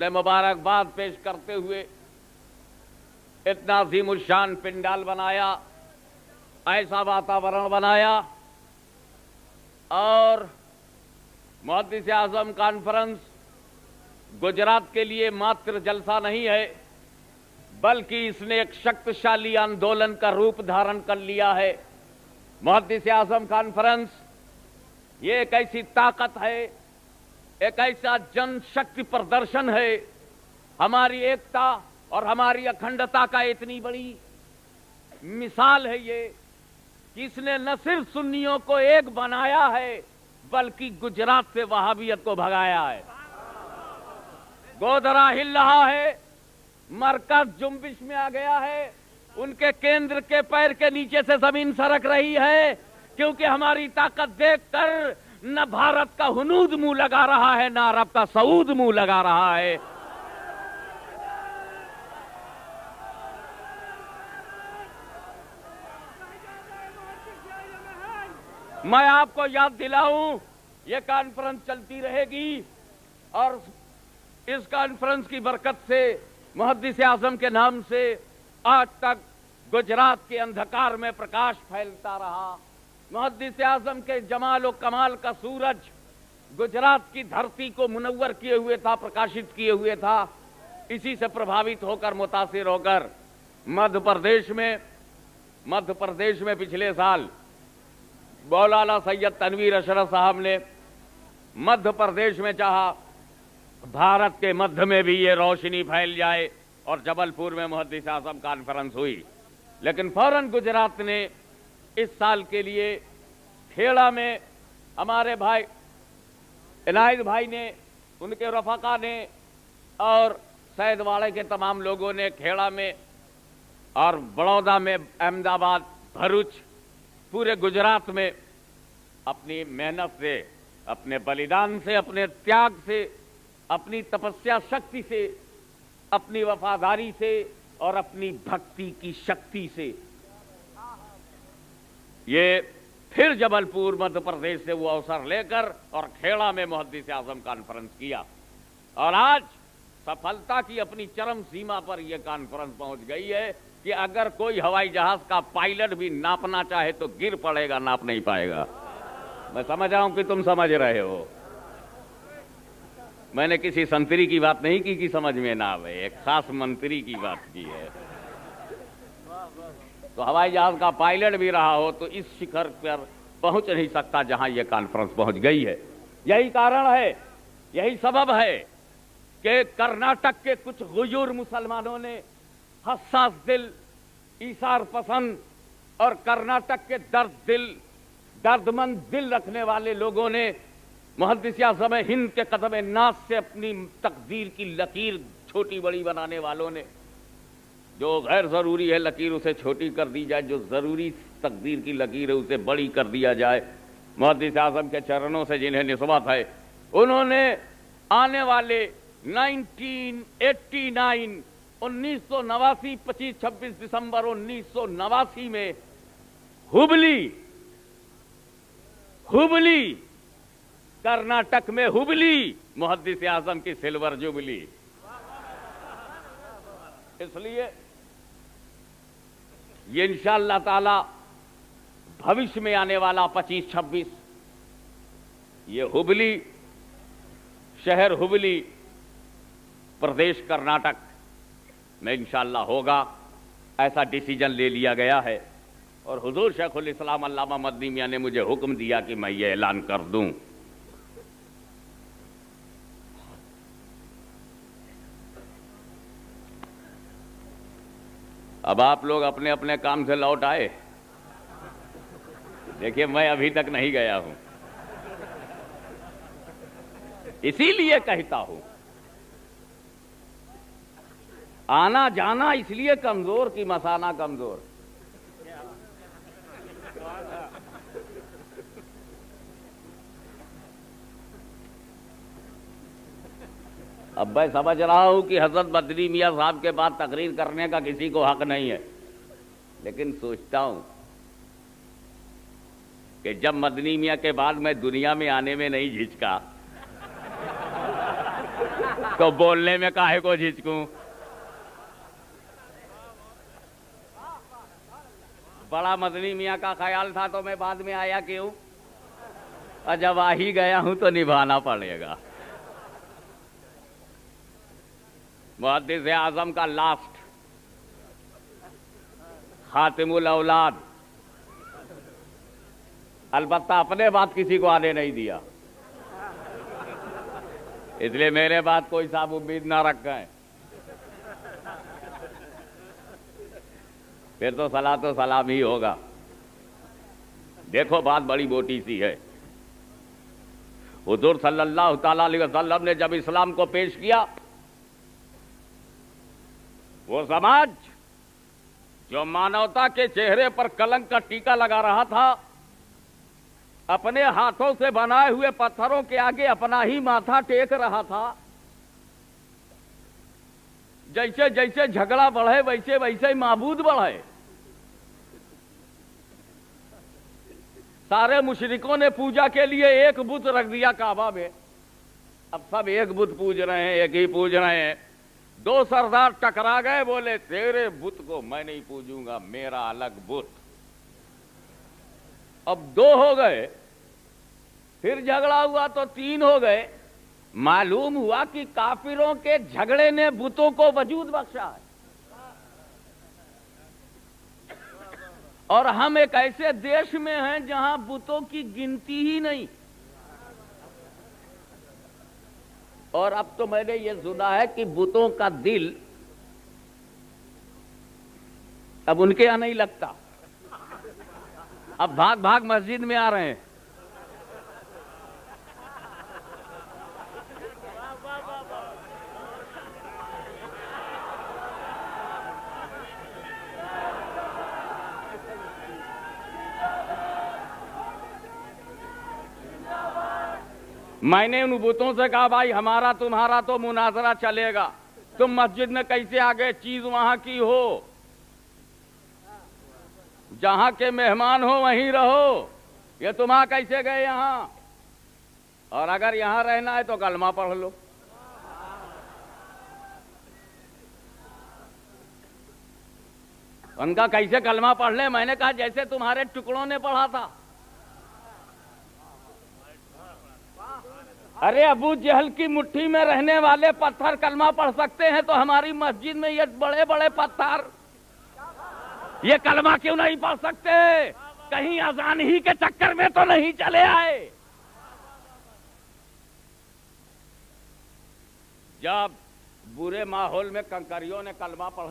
मुबारकबाद पेश करते हुए इतना अज़ीमुश्शान पिंडाल बनाया, ऐसा वातावरण बनाया और मुहद्दिस आज़म कॉन्फ्रेंस गुजरात के लिए मात्र जलसा नहीं है, बल्कि इसने एक शक्तिशाली आंदोलन का रूप धारण कर लिया है। मुहद्दिस आज़म कॉन्फ्रेंस ये एक ऐसी ताकत है, एक ऐसा जनशक्ति प्रदर्शन है, हमारी एकता और हमारी अखंडता का इतनी बड़ी मिसाल है ये कि इसने न सिर्फ सुन्नियों को एक बनाया है, बल्कि गुजरात से वहाबियत को भगाया है। गोधरा हिल रहा है, मरकज जुम्बिश में आ गया है, उनके केंद्र के पैर के नीचे से जमीन सरक रही है, क्योंकि हमारी ताकत देखकर न भारत का हुनूद मुंह लगा रहा है, न अरब का सऊद मुंह लगा रहा है। मैं आपको याद दिलाऊं, ये कॉन्फ्रेंस चलती रहेगी और इस कॉन्फ्रेंस की बरकत से मुहद्दिस आज़म के नाम से आज तक गुजरात के अंधकार में प्रकाश फैलता रहा। मुहद्दिस आज़म के जमाल और कमाल का सूरज गुजरात की धरती को मुनव्वर किए हुए था, प्रकाशित किए हुए था। इसी से प्रभावित होकर, मुतासिर होकर मध्य प्रदेश में पिछले साल मौलाना सैयद तनवीर अशरफ साहब ने मध्य प्रदेश में चाहा भारत के मध्य में भी ये रोशनी फैल जाए और जबलपुर में मुहद्दिस आज़म कॉन्फ्रेंस हुई, लेकिन फौरन गुजरात ने इस साल के लिए खेड़ा में हमारे भाई इनायत भाई ने, उनके रफाका ने और सैदवाड़े के तमाम लोगों ने खेड़ा में और बड़ौदा में, अहमदाबाद, भरूच, पूरे गुजरात में अपनी मेहनत से, अपने बलिदान से, अपने त्याग से, अपनी तपस्या शक्ति से, अपनी वफादारी से और अपनी भक्ति की शक्ति से ये फिर जबलपुर मध्य प्रदेश से वो अवसर लेकर और खेड़ा में मुहद्दिस आज़म कॉन्फ्रेंस किया और आज सफलता की अपनी चरम सीमा पर यह कॉन्फ्रेंस पहुंच गई है कि अगर कोई हवाई जहाज का पायलट भी नापना चाहे तो गिर पड़ेगा, नाप नहीं पाएगा। मैं समझ रहा हूं कि तुम समझ रहे हो। मैंने किसी संतरी की बात नहीं की कि समझ में ना आवे, एक खास मंत्री की बात की है। तो हवाई जहाज का पायलट भी रहा हो तो इस शिखर पर पहुंच नहीं सकता जहां यह कॉन्फ्रेंस पहुंच गई है। यही कारण है, यही सबब है कि कर्नाटक के कुछ गुजूर मुसलमानों ने, हसास दिल, ईसार पसंद और कर्नाटक के दर्दमंद दिल रखने वाले लोगों ने मुहद्दिस आज़म हिंद के कदम नाज से अपनी तकदीर की लकीर छोटी बड़ी बनाने वालों ने, जो गैर जरूरी है लकीर उसे छोटी कर दी जाए, जो जरूरी तकदीर की लकीर है उसे बड़ी कर दिया जाए। मुहद्दिस आज़म के चरणों से जिन्हें निस्बत है, उन्होंने आने वाले 1989 1989 25-26 दिसंबर 1989 में हुबली कर्नाटक में हुबली मुहद्दिस आज़म की सिल्वर जुबली। इसलिए ये इंशाअल्लाह ताला भविष्य में आने वाला 25-26 ये हुबली शहर, हुबली प्रदेश कर्नाटक में इंशाअल्लाह होगा, ऐसा डिसीजन ले लिया गया है। और हुजूर शेखुल इस्लाम अल्लामा मदनी मियां ने मुझे हुक्म दिया कि मैं ये ऐलान कर दूं। अब आप लोग अपने अपने काम से लौट आए। देखिए, मैं अभी तक नहीं गया हूं, इसीलिए कहता हूं आना जाना इसलिए कमजोर कि मसाना कमजोर। अब मैं समझ रहा हूं कि हजरत मदनी मियां साहब के बाद तकरीर करने का किसी को हक नहीं है, लेकिन सोचता हूं कि जब मदनी मियां के बाद मैं दुनिया में आने में नहीं झिझका तो बोलने में काहे को झिझकूं। बड़ा मदनी मियाँ का ख्याल था तो मैं बाद में आया क्यों, और जब आ ही गया हूं तो निभाना पड़ेगा। मुहद्दिस आजम का लास्ट खातिमुल औलाद, अलबत्ता अपने बात किसी को आने नहीं दिया, इसलिए मेरे बात कोई साहब उम्मीद ना रखें। फिर तो सलाम ही होगा। देखो बात बड़ी मोटी सी है। हुजूर सल्लल्लाहु ताला अलैहि वसल्लम ने जब इस्लाम को पेश किया, वो समाज जो मानवता के चेहरे पर कलंक का टीका लगा रहा था, अपने हाथों से बनाए हुए पत्थरों के आगे अपना ही माथा टेक रहा था, जैसे जैसे झगड़ा बढ़े वैसे वैसे माबूद बढ़े। सारे मुशरिकों ने पूजा के लिए एक बुत रख दिया काबा में। अब सब एक बुत पूज रहे हैं, एक ही पूज रहे हैं। दो सरदार टकरा गए, बोले तेरे बुत को मैं नहीं पूजूंगा, मेरा अलग बुत। अब दो हो गए, फिर झगड़ा हुआ तो तीन हो गए। मालूम हुआ कि काफिरों के झगड़े ने बुतों को वजूद बख्शा है। और हम एक ऐसे देश में हैं जहां बुतों की गिनती ही नहीं। और अब तो मैंने ये सुना है कि बुतों का दिल अब उनके यहां नहीं लगता, अब भाग भाग मस्जिद में आ रहे हैं। मैंने उन बुतों से कहा भाई हमारा तुम्हारा तो मुनाजरा चलेगा, तुम मस्जिद में कैसे आ गए, चीज वहां की हो, जहां के मेहमान हो वहीं रहो, ये तुम आ कैसे गए यहां, और अगर यहां रहना है तो कलमा पढ़ लो। उनका कैसे कलमा पढ़ ले, मैंने कहा जैसे तुम्हारे टुकड़ों ने पढ़ा था। अरे अबू जहल की मुट्ठी में रहने वाले पत्थर कलमा पढ़ सकते हैं तो हमारी मस्जिद में ये बड़े बड़े पत्थर ये कलमा क्यों नहीं पढ़ सकते? कहीं अजान ही के चक्कर में तो नहीं चले आए? जब बुरे माहौल में कंकरियों ने कलमा पढ़